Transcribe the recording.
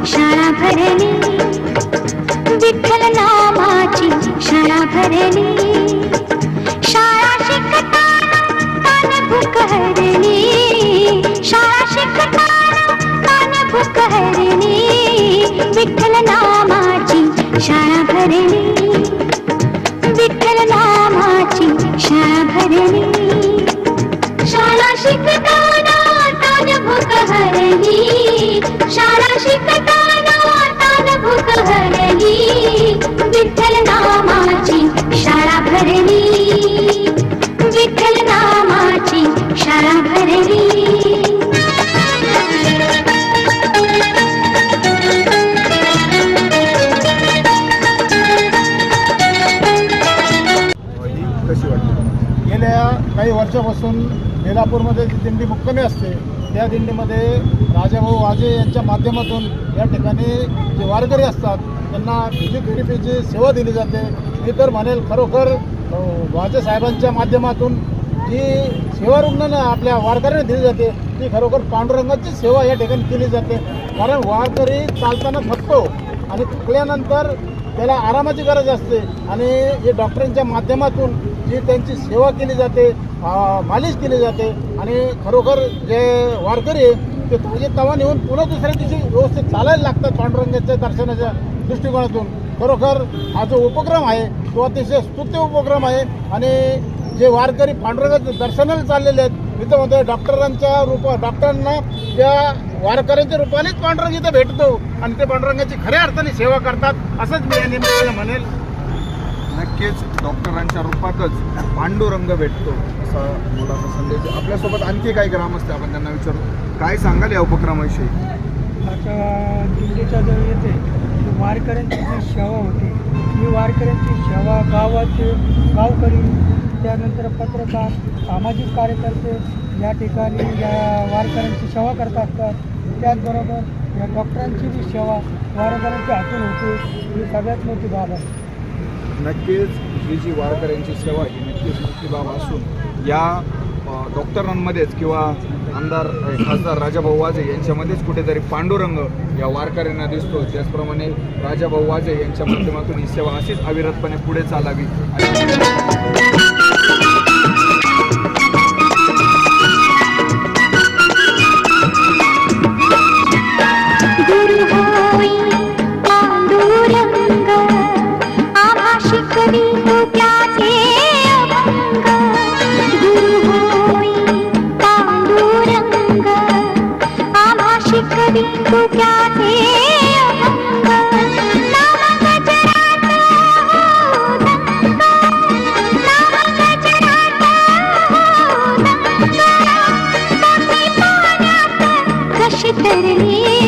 शाळा भरली, विठ्ठल नामाची शाळा भरली, शाळा शिकताना तान भूक हरली, शाळा शिकताना तान भूक हरली, विठ्ठल नामाची शाळा भरली, विठ्ठल नामाची शाळा भरली, शाळा शिकताना तान भूक हरली, शाळा शिकताना तान भूक हरली, विठ्ठल नामाची शाळा भरली, विठ्ठल नामाची शाळा भरली. कशी वाटते? गेल्या काही वर्षापासून बेलापूरमध्ये जी दिंडी मुक्कामी असते त्या दिंडीमध्ये राजाभाऊ वाजे यांच्या माध्यमातून या ठिकाणी जे वारकरी असतात त्यांना फिजिओथेरपीची सेवा दिली जाते. मी तर म्हणेल खरोखर वाजे साहेबांच्या माध्यमातून जी सेवा रुग्णांना आपल्या वारकऱ्यांना दिली जाते ती खरोखर पांडुरंगाची सेवा या ठिकाणी केली जाते. कारण वारकरी चालताना थकतो आणि थकल्यानंतर त्याला आरामाची गरज असते आणि हे डॉक्टरांच्या माध्यमातून जी त्यांची सेवा केली जाते, मालिश केली जाते आणि खरोखर जे वारकरी आहे ते ताजे तवा नेऊन पुन्हा दुसऱ्या दिवशी व्यवस्थित चालायला लागतात पांडुरंगाच्या दर्शनाच्या दृष्टिकोनातून. खरोखर हा जो उपक्रम आहे तो अतिशय स्तुत्य उपक्रम आहे आणि जे वारकरी पांडुरंगाच्या दर्शनाला चाललेले आहेत मी तर म्हणतो डॉक्टरांना त्या वारकऱ्यांच्या रूपानेच पांडुरंग इथं भेटतो आणि ते पांडुरंगाची खऱ्या अर्थाने सेवा करतात असंच मी या निमित्ताने म्हणेल. नक्कीच डॉक्टरांच्या रूपातच पांडुरंग भेटतो असा मोलाचा संदेश. आपल्यासोबत आणखी काही ग्रामस्थ आपण त्यांना विचारू, काय सांगाल या उपक्रमाविषयी? आता दिंडीच्या जवळ येते वारकऱ्यांची जी सेवा होती ही वारकऱ्यांची सेवा गावाचे गावकरी त्यानंतर पत्रकार सामाजिक कार्यकर्ते या ठिकाणी या वारकऱ्यांची सेवा करत असतात. त्याचबरोबर या डॉक्टरांची जी सेवा वारकऱ्यांच्या हातून होते ही सगळ्यात मोठी बाब आहे. नक्कीच ही जी वारकऱ्यांची सेवा ही नक्कीच मोठी बाब असून या डॉक्टरांमध्येच किंवा आमदार खासदार राजाभाऊ वाजे यांच्यामध्येच कुठेतरी पांडुरंग या वारकऱ्यांना दिसतो. त्याचप्रमाणे राजाभाऊ वाजे यांच्या माध्यमातून ही सेवा अशीच अविरतपणे पुढे चालावी. तरली